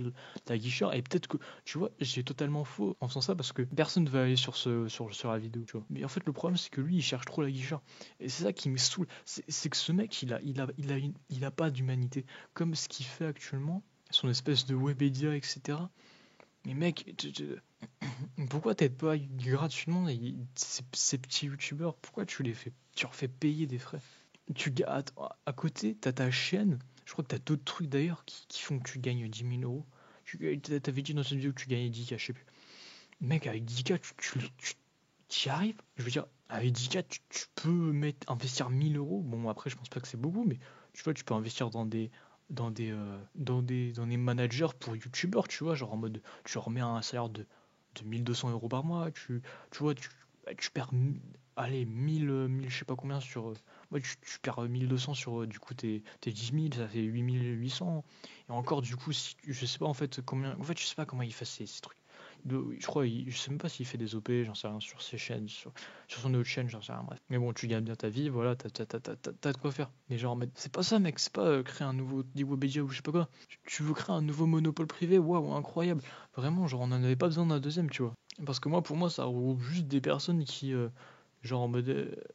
Speaker 1: la guicheur, et peut-être que, tu vois, j'ai totalement faux en faisant ça parce que personne va aller sur la vidéo, tu vois. Mais en fait, le problème, c'est que lui, il cherche trop la guicheur. Et c'est ça qui me saoule. C'est que ce mec, il a pas d'humanité. Comme ce qu'il fait actuellement, son espèce de Webedia, etc. Mais mec, pourquoi t'aides pas gratuitement ces petits youtubeurs? Pourquoi tu leur fais payer des frais? À côté, t'as ta chaîne. Je crois que t'as d'autres trucs d'ailleurs qui font que tu gagnes 10 000 euros. T'avais dit dans cette vidéo que tu gagnais 10K, je sais plus. Mec, avec 10K, tu y arrives. Je veux dire, avec 10K, tu peux investir 1000 euros. Bon, après, je pense pas que c'est beaucoup, mais tu vois, tu peux investir dans des managers pour youtubeurs, tu vois, genre en mode, tu remets un salaire de 1200 euros par mois, tu vois, tu perds, allez, 1000, je sais pas combien sur, ouais, tu perds 1200 sur, du coup, tes 10 000, ça fait 8800, et encore, du coup, si, je sais pas, en fait, je sais pas comment il fait ces trucs. Je crois, je sais même pas s'il fait des OP, j'en sais rien, sur ses chaînes, sur son autre chaîne, j'en sais rien, bref. Mais bon, tu gagnes bien ta vie, voilà, t'as de quoi faire. Mais genre, c'est pas ça, mec, c'est pas créer un nouveau Webedia ou je sais pas quoi. Tu veux créer un nouveau monopole privé, waouh, incroyable. Vraiment, genre, on en avait pas besoin d'un deuxième, tu vois. Parce que pour moi, ça regroupe juste des personnes qui, genre, en mode,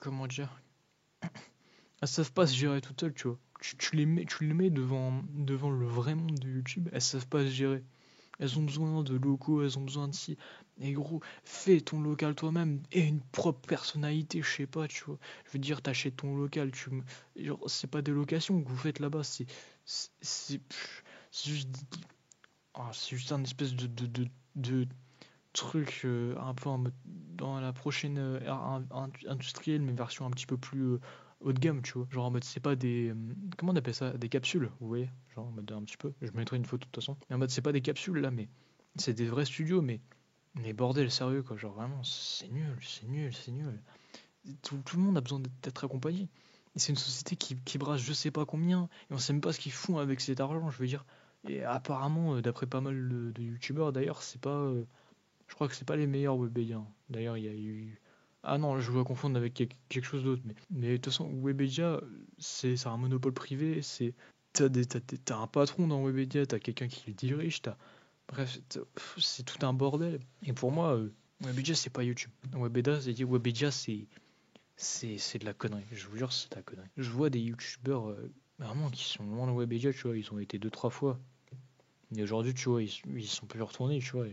Speaker 1: comment dire, elles savent pas se gérer toutes seules, tu vois. Tu les mets devant le vrai monde de YouTube, elles savent pas se gérer. Elles ont besoin de locaux, elles ont besoin de ci. Et gros, fais ton local toi-même et une propre personnalité, je sais pas, tu vois. Je veux dire, t'achètes ton local, genre, c'est pas des locations que vous faites là-bas, c'est juste, c'est juste un espèce de truc un peu dans la prochaine ère industrielle, mais version un petit peu plus haut de gamme, tu vois. Genre en mode, c'est pas des. Comment on appelle ça? Des capsules, vous voyez? Genre en mode un petit peu. Je mettrai une photo de toute façon. Mais en mode, c'est pas des capsules là, mais c'est des vrais studios, mais bordel, sérieux quoi. Genre vraiment, c'est nul, c'est nul, c'est nul. Tout le monde a besoin d'être accompagné. Et c'est une société qui brasse je sais pas combien, et on sait même pas ce qu'ils font avec cet argent, je veux dire. Et apparemment, d'après pas mal de youtubeurs d'ailleurs, c'est pas. Je crois que c'est pas les meilleurs Webedia. D'ailleurs, il y a eu. Ah non, je dois confondre avec quelque chose d'autre. Mais de toute façon, Webedia, c'est un monopole privé. T'as un patron dans Webedia, t'as quelqu'un qui le dirige, bref, c'est tout un bordel. Et pour moi, Webedia, c'est pas YouTube. Webedia, c'est de la connerie. Je vous jure, c'est de la connerie. Je vois des youtubeurs vraiment qui sont loin de Webedia, tu vois. Ils ont été 2-3 fois. Et aujourd'hui, tu vois, ils sont plus retournés, tu vois.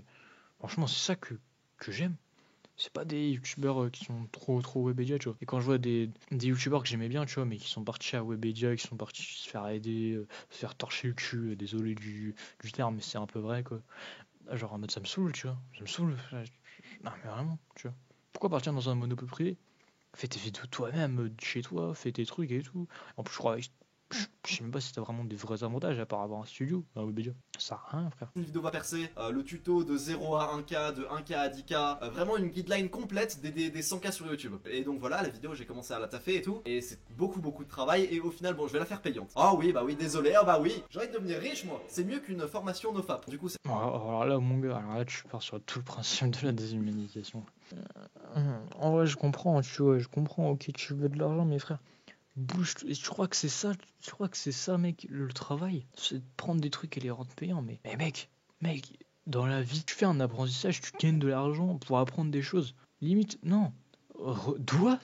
Speaker 1: Franchement, c'est ça que j'aime. c'est pas des youtubeurs qui sont trop Webedia, tu vois. Et quand je vois des youtubeurs que j'aimais bien, tu vois, mais qui sont partis à Webedia, qui sont partis se faire aider, se faire torcher le cul, désolé du terme, mais c'est un peu vrai, quoi. Genre en mode ça me saoule, tu vois. Ça me saoule. Non, mais vraiment, tu vois. Pourquoi partir dans un monopole privé? Fais tes vidéos toi-même, chez toi, fais tes trucs et tout. En plus, je sais même pas si t'as vraiment des vrais avantages à part avoir un studio à Webedia. Ça sert à rien, frère.
Speaker 2: Une vidéo va percer, le tuto de 0 à 1K, de 1K à 10K, vraiment une guideline complète des 100K sur YouTube. Et donc voilà, la vidéo j'ai commencé à la taffer et tout, et c'est beaucoup de travail, et au final bon je vais la faire payante. Ah oui, bah oui, désolé, ah bah oui, j'ai envie de devenir riche moi, c'est mieux qu'une formation NoFap. Du coup c'est...
Speaker 1: Alors là, mon gars, alors là, tu pars sur tout le principe de la déshumanisation. En vrai, je comprends, tu vois, je comprends, ok, tu veux de l'argent, mais frère, bouge, et tu crois que c'est ça, mec, le travail, c'est de prendre des trucs et les rendre payants, mais mec, dans la vie, tu fais un apprentissage, tu gagnes de l'argent pour apprendre des choses. Limite, non, donne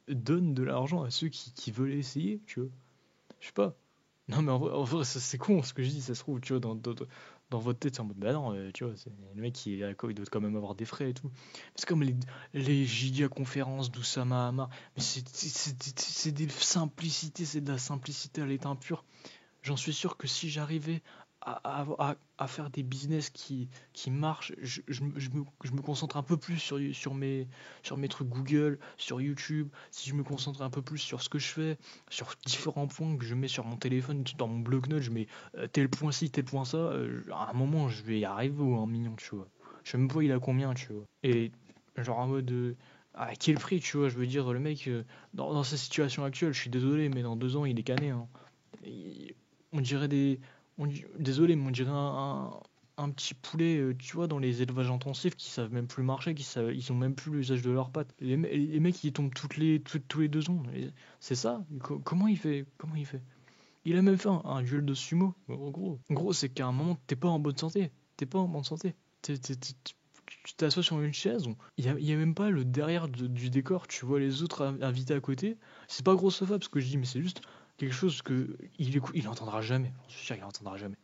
Speaker 1: donne de l'argent à ceux qui veulent essayer, tu vois. Je sais pas. Non, mais en vrai, c'est con ce que je dis, ça se trouve, tu vois, dans votre tête, c'est en mode, bah non, tu vois, le mec, il doit quand même avoir des frais et tout. C'est comme les giga conférences d'Oussama Hamar, mais c'est des simplicités, c'est de la simplicité à l'état pur. J'en suis sûr que si j'arrivais à faire des business qui marchent, je me concentre un peu plus sur mes trucs Google, sur YouTube, si je me concentre un peu plus sur ce que je fais, sur différents points que je mets sur mon téléphone, dans mon bloc-notes, je mets tel point ci, tel point ça, à un moment je vais y arriver au 1 million, tu vois. Je sais même pas il a combien, tu vois. Et genre en mode... à quel prix, tu vois, je veux dire, le mec, dans sa situation actuelle, je suis désolé, mais dans 2 ans, il est cané, hein. On dirait désolé, mais on dirait un petit poulet, tu vois, dans les élevages intensifs qui savent même plus marcher, ils ont même plus l'usage de leurs pattes. Les mecs, ils tombent tous les 2 secondes. C'est ça. Comment il fait? Comment il fait? Il a même fait un duel de sumo. En gros, c'est qu'à un moment, t'es pas en bonne santé. T'es pas en bonne santé. Tu t'assois sur une chaise, il y a même pas le derrière du décor, tu vois les autres invités à côté. C'est pas grossophobe ce que je dis, mais c'est juste quelque chose que il entendra jamais. Je suis sûr qu'il entendra jamais.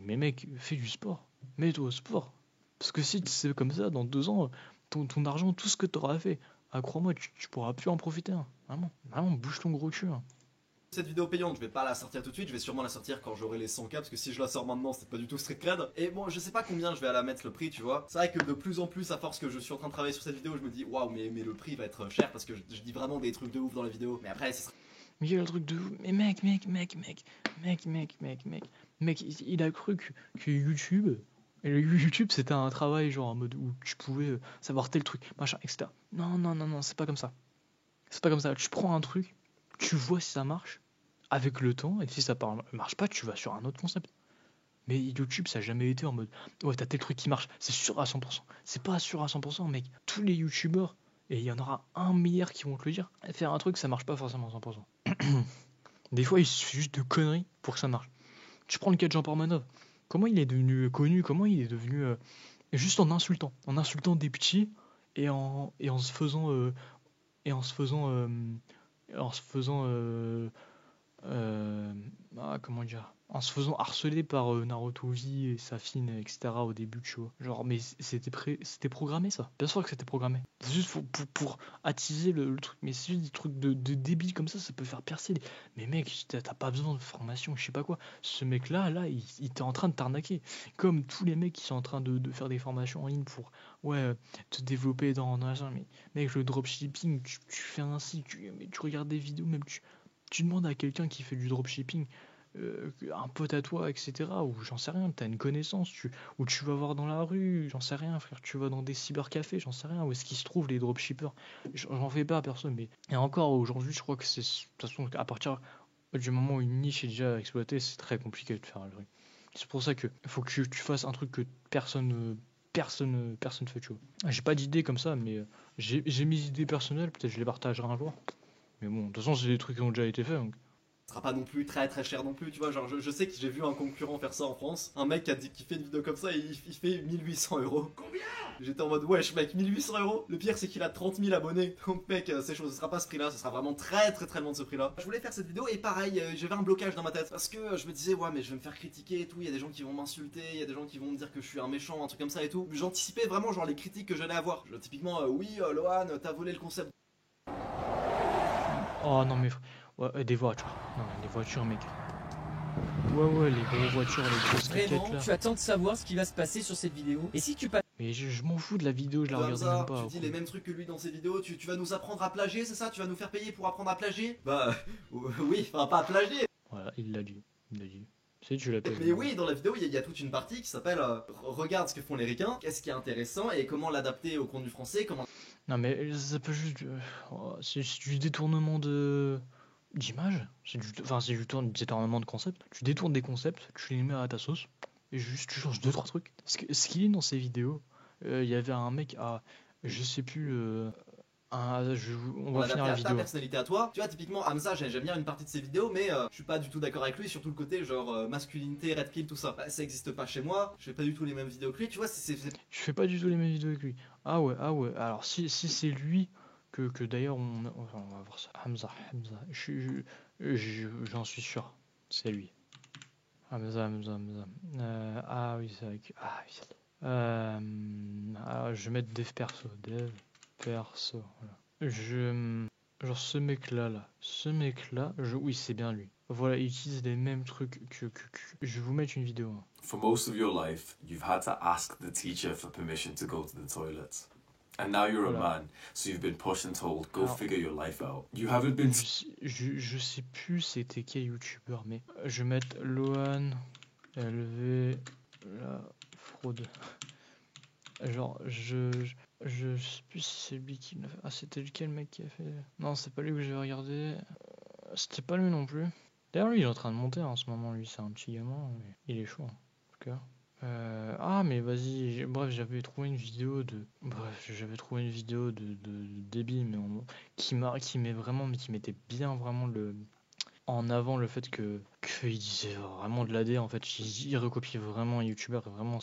Speaker 1: Mais mec, fais du sport. Mets-toi au sport. Parce que si c'est comme ça, dans 2 ans, ton argent, tout ce que t'auras fait, crois-moi, tu pourras plus en profiter, hein. Vraiment, bouge ton gros cul, hein.
Speaker 2: Cette vidéo payante, je vais pas la sortir tout de suite, je vais sûrement la sortir quand j'aurai les 100K, parce que si je la sors maintenant, c'est pas du tout street cred. Et bon, je sais pas combien je vais à la mettre le prix, tu vois. C'est vrai que de plus en plus, à force que je suis en train de travailler sur cette vidéo, je me dis, waouh, mais le prix va être cher, parce que je dis vraiment des trucs de ouf dans la vidéo. Mais après, ce sera...
Speaker 1: Mais il y a le truc de... Mais mec, il a cru que YouTube... Et le YouTube, c'était un travail genre en mode où tu pouvais savoir tel truc, machin, etc. Non, c'est pas comme ça. C'est pas comme ça. Tu prends un truc, tu vois si ça marche avec le temps, et si ça marche pas, tu vas sur un autre concept. Mais YouTube, ça a jamais été en mode ouais, t'as tel truc qui marche, c'est sûr à 100%. C'est pas sûr à 100%, mec. Tous les YouTubeurs, et il y en aura 1 milliard qui vont te le dire, faire un truc, ça marche pas forcément à 100%. Des fois, il suffit juste de conneries pour que ça marche. Tu prends le cas de Jean Portmanov. Comment il est devenu connu? Comment il est devenu juste en insultant des petits et en se faisant comment dire, en se faisant harceler par Naruto-V et Safin, etc. au début, tu vois. Genre, mais c'était programmé ça. Bien sûr que c'était programmé. C'est juste pour attiser le truc. Mais c'est juste des trucs de débiles comme ça peut faire percer. Mais mec, t'as pas besoin de formation, je sais pas quoi. Ce mec-là, il était en train de t'arnaquer. Comme tous les mecs qui sont en train de faire des formations en ligne pour te développer dans un. Mais mec, le dropshipping, tu fais un site, tu regardes des vidéos, même tu demandes à quelqu'un qui fait du dropshipping, un pote à toi, etc., ou j'en sais rien, t'as une connaissance, ou tu vas voir dans la rue, j'en sais rien, frère, tu vas dans des cybercafés, j'en sais rien, où est-ce qu'ils se trouvent les dropshippers, j'en fais pas à personne, mais et encore aujourd'hui, je crois que c'est, de toute façon, à partir du moment où une niche est déjà exploitée, c'est très compliqué de faire le truc. C'est pour ça que faut que tu fasses un truc que personne fait, tu vois. J'ai pas d'idée comme ça, mais j'ai mes idées personnelles, peut-être je les partagerai un jour. Mais bon, de toute façon, c'est des trucs qui ont déjà été faits. Donc.
Speaker 2: Ce sera pas non plus très très cher non plus, tu vois. Genre, je sais que j'ai vu un concurrent faire ça en France. Un mec qui fait une vidéo comme ça et il fait 1 800 €. Combien? J'étais en mode, wesh, mec, 1 800 €. Le pire, c'est qu'il a 30 000 abonnés. Donc, mec, c'est chaud, ce sera pas ce prix-là. Ce sera vraiment très très très loin de ce prix-là. Je voulais faire cette vidéo et pareil, j'avais un blocage dans ma tête. Parce que je me disais, ouais, mais je vais me faire critiquer et tout. Il y a des gens qui vont m'insulter, il y a des gens qui vont me dire que je suis un méchant, un truc comme ça et tout. J'anticipais vraiment, genre, les critiques que j'allais avoir. Typiquement, oui, Lohan, t'as volé le concept.
Speaker 1: Oh non, mais. Ouais, des voitures. Non, mais des voitures, mec. Ouais, les grosses voitures, les grosses
Speaker 5: Vraiment,
Speaker 1: caquettes là.
Speaker 5: tu attends de savoir ce qui va se passer sur cette vidéo. Et si tu passes
Speaker 1: Mais je m'en fous de la vidéo, je la regardais
Speaker 2: Hamza,
Speaker 1: même pas.
Speaker 2: tu dis les mêmes trucs que lui dans ses vidéos, tu vas nous apprendre à plagier, c'est ça? Tu vas nous faire payer pour apprendre à plagier? Bah, oui, enfin pas à plagier.
Speaker 1: Voilà, il l'a dit. Il l'a dit. Tu l'appelles.
Speaker 2: Mais oui, dans la vidéo, il y a toute une partie qui s'appelle regarde ce que font les ricains, qu'est-ce qui est intéressant et comment l'adapter au contenu français, comment...
Speaker 1: Non, mais ça peut juste. C'est du détournement d'image. C'est du détournement de concept. Tu détournes des concepts, tu les mets à ta sauce, et juste tu changes 2-3 trucs. Ce qu'il est dans ces vidéos, il y avait un mec à. Je sais plus. On va finir la
Speaker 2: à ta
Speaker 1: vidéo.
Speaker 2: personnalité à toi. Tu vois, typiquement, Hamza, j'aime bien une partie de ses vidéos, mais je suis pas du tout d'accord avec lui, surtout le côté genre masculinité, red pill, tout ça. Bah, ça existe pas chez moi, je fais pas du tout les mêmes vidéos que lui, tu vois,
Speaker 1: Je fais pas du tout les mêmes vidéos avec lui. Ah ouais. Alors, si c'est lui que d'ailleurs, on va voir ça. Hamza. J'en suis sûr. C'est lui. Hamza. Ah oui, c'est avec. Ah oui. Alors, je vais mettre dev perso. Voilà. Genre ce mec-là. Oui, c'est bien lui. Voilà, il utilise les mêmes trucs que. Je vais vous mettre une vidéo. Hein.
Speaker 6: For most of your life, you've had to ask the teacher for permission to go to the toilet. And now you're a man, so you've been pushed and told, go figure your life out. You haven't been...
Speaker 1: Je sais plus c'était quel youtubeur, mais je vais mettre Lohan, LV, la fraude. Genre, je sais plus si c'est lui qui l'a fait. Ah, c'était lequel mec qui a fait... Non, c'est pas lui que j'ai regardé. C'était pas lui non plus. D'ailleurs, lui, il est en train de monter en ce moment, lui, c'est un petit gamin, mais il est chaud, en tout cas. Mais vas-y, bref, j'avais trouvé une vidéo de débile, mais qui mettait bien vraiment en avant le fait qu'il disait vraiment de l'AD, en fait, il recopiait vraiment un youtubeur, et vraiment,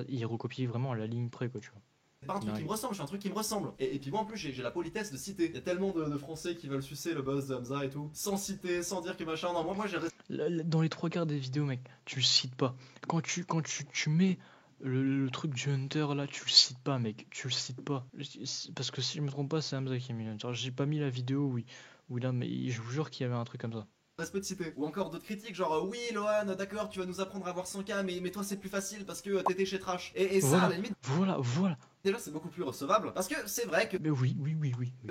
Speaker 1: il recopiait vraiment à la ligne près, quoi, tu vois.
Speaker 2: C'est pas un truc qui me ressemble, je suis un truc qui me ressemble. Et puis moi en plus j'ai la politesse de citer. Il y a tellement de Français qui veulent sucer le buzz de Hamza et tout, sans citer, sans dire que machin. Non, moi j'ai...
Speaker 1: Dans les 3 quarts des vidéos, mec, tu le cites pas. Quand tu mets le truc du Hunter là, tu le cites pas, mec, tu le cites pas. Parce que si je me trompe pas, c'est Hamza qui a mis le Hunter. J'ai pas mis la vidéo où là, mais je vous jure qu'il y avait un truc comme ça.
Speaker 2: Respect de citer. Ou encore d'autres critiques genre oui Lohan, d'accord, tu vas nous apprendre à avoir 100K, mais toi c'est plus facile parce que t'étais chez Trash. Et ça, à la limite...
Speaker 1: Voilà.
Speaker 2: Déjà c'est beaucoup plus recevable parce que c'est vrai que...
Speaker 1: Mais oui.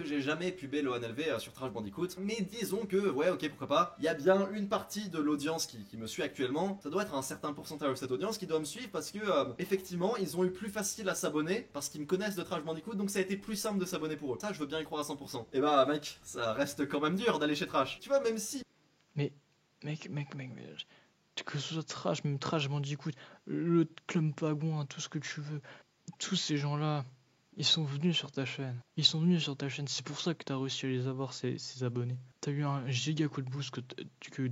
Speaker 2: J'ai jamais pubé Lohan LV sur Trash Bandicoot, mais disons que, ouais ok pourquoi pas, il y a bien une partie de l'audience qui me suit actuellement, ça doit être un certain pourcentage de cette audience qui doit me suivre parce que effectivement ils ont eu plus facile à s'abonner parce qu'ils me connaissent de Trash Bandicoot, donc ça a été plus simple de s'abonner pour eux. Ça je veux bien y croire à 100%. Et bah mec, ça reste quand même dur d'aller chez Trash. Tu vois, même si...
Speaker 1: Mais mec, que ce soit Trash, même Trash Bandicoot, le Club Pagouin, tout ce que tu veux, tous ces gens-là, ils sont venus sur ta chaîne. C'est pour ça que t'as réussi à les avoir, ces abonnés. T'as eu un giga coup de boost que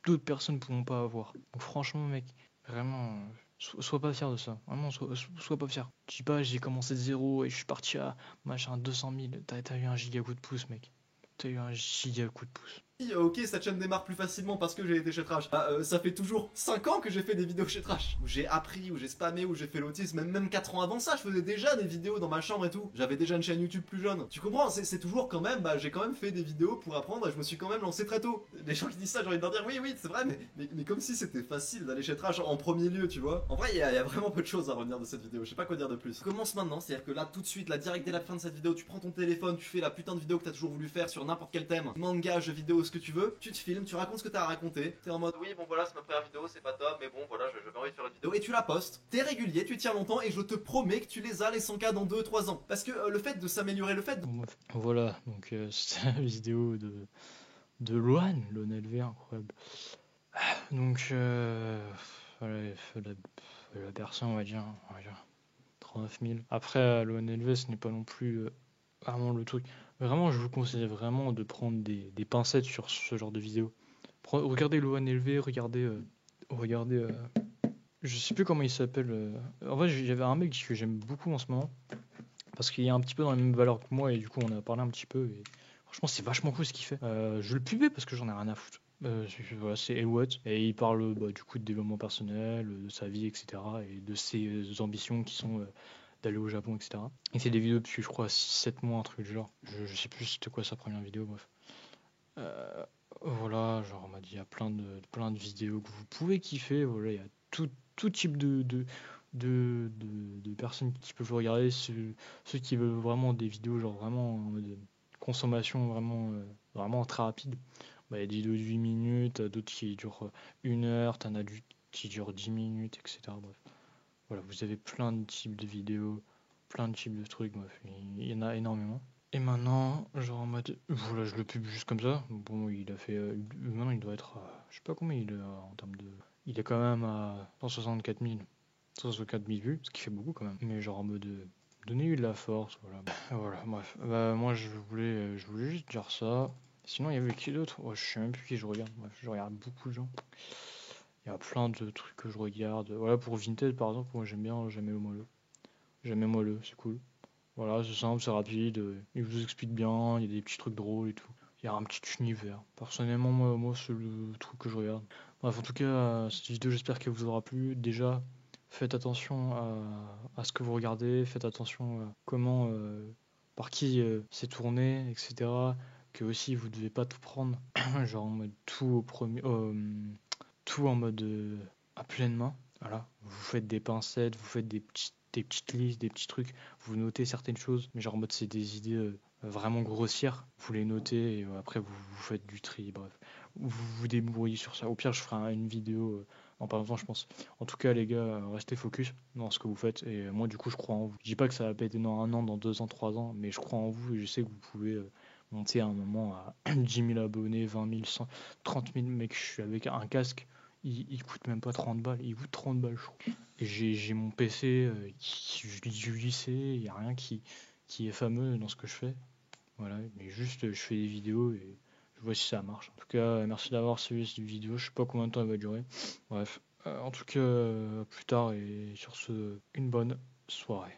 Speaker 1: d'autres personnes pourront pas avoir. Donc franchement, mec, vraiment, sois pas fier de ça. Vraiment, sois pas fier. Je dis pas, j'ai commencé de zéro et je suis parti à machin 200 000. T'as eu un giga coup de pouce, mec.
Speaker 2: Ok, cette chaîne démarre plus facilement parce que j'ai été chez Trash. Ça fait toujours 5 ans que j'ai fait des vidéos chez Trash. Où j'ai appris, où j'ai spammé, où j'ai fait l'autisme. Même 4 ans avant ça, je faisais déjà des vidéos dans ma chambre et tout. J'avais déjà une chaîne YouTube plus jeune. Tu comprends, c'est toujours quand même, j'ai quand même fait des vidéos pour apprendre et je me suis quand même lancé très tôt. Les gens qui disent ça, j'ai envie de leur dire oui, c'est vrai, mais comme si c'était facile d'aller chez Trash en premier lieu, tu vois. En vrai, il y a vraiment peu de choses à revenir de cette vidéo. Je sais pas quoi dire de plus. Commence maintenant, c'est-à-dire que là, tout de suite, là, direct dès la fin de cette vidéo, tu prends ton téléphone, tu fais la putain de vidéo que t'as toujours voulu faire sur n'importe quel thème. Manga, jeux vidéo, ce que tu veux. Tu te filmes, tu racontes ce que t'as à raconter. T'es en mode oui, bon voilà, c'est ma première vidéo, c'est pas top, mais bon voilà, j'avais envie de faire une vidéo. Et tu la postes. T'es régulier, tu tiens longtemps et je te promets que tu les as les 100K dans 2-3 ans. Parce que le fait de s'améliorer, le fait de...
Speaker 1: Voilà, donc c'était la vidéo de Lohan LV, incroyable. Donc voilà, la personne, on va dire 39 000. Après, Lohan LV, ce n'est pas non plus vraiment le truc. Vraiment, je vous conseille vraiment de prendre des pincettes sur ce genre de vidéo. Regardez Lohan élevé, regardez je sais plus comment il s'appelle. En vrai, j'avais un mec que j'aime beaucoup en ce moment. Parce qu'il est un petit peu dans les mêmes valeurs que moi. Et du coup, on a parlé un petit peu. Et franchement, c'est vachement cool ce qu'il fait. Je le pubais parce que j'en ai rien à foutre. Voilà, c'est Elwot. Et il parle du coup de développement personnel, de sa vie, etc. Et de ses ambitions qui sont d'aller au Japon, etc. Il fait des vidéos depuis, je crois, 6-7 mois, un truc du genre. Je sais plus c'était quoi sa première vidéo, bref. Voilà, genre en mode, il y a plein de vidéos que vous pouvez kiffer. Voilà, il y a tout type de personnes qui peuvent le regarder. Ceux qui veulent vraiment des vidéos, genre vraiment en mode consommation vraiment très rapide. Bah, il y a des vidéos de 8 minutes, t'as d'autres qui durent 1 heure, t'en as qui durent 10 minutes, etc. Bref. Voilà, vous avez plein de types de vidéos, plein de types de trucs, bref, il y en a énormément. Et maintenant, genre en mode, voilà, je le pub juste comme ça. Bon, il a fait, maintenant il doit être, je sais pas combien il est en termes de, il est quand même à 164 000 vues, ce qui fait beaucoup quand même. Mais genre en mode, donnez-lui de la force, voilà. Voilà, bref. Bah, moi je voulais juste dire ça. Sinon, il y avait qui d'autre? Ouais, je sais même plus qui je regarde. Bref, je regarde beaucoup de gens. Il y a plein de trucs que je regarde. Voilà, pour Vinted par exemple, moi j'aime bien Jamais le Moelleux. Jamais Moelleux, c'est cool. Voilà, c'est simple, c'est rapide, il vous explique bien, il y a des petits trucs drôles et tout. Il y a un petit univers. Personnellement, moi c'est le truc que je regarde. Bref, en tout cas, cette vidéo, j'espère qu'elle vous aura plu. Déjà, faites attention à ce que vous regardez, faites attention à comment, par qui c'est tourné, etc. Que aussi, vous devez pas tout prendre, genre en mode tout au premier, tout en mode à pleine main. Voilà, vous faites des pincettes, vous faites des petites listes, des petits trucs, vous notez certaines choses, mais genre en mode c'est des idées vraiment grossières, vous les notez et après vous faites du tri, bref. Vous vous débrouillez sur ça. Au pire, je ferai une vidéo en pas longtemps, je pense. En tout cas, les gars, restez focus dans ce que vous faites et moi, du coup, je crois en vous. Je dis pas que ça va pas être dans 1 an, dans 2 ans, 3 ans, mais je crois en vous et je sais que vous pouvez monter à un moment à 10 000 abonnés, 20 000, 100, 30 000, mec, je suis avec un casque. Il coûte même pas 30 balles, il coûte 30 balles, je crois. Et j'ai mon PC du lycée, il n'y a rien qui est fameux dans ce que je fais. Voilà, mais juste je fais des vidéos et je vois si ça marche. En tout cas, merci d'avoir suivi cette vidéo, je sais pas combien de temps elle va durer. Bref, en tout cas, à plus tard et sur ce, une bonne soirée.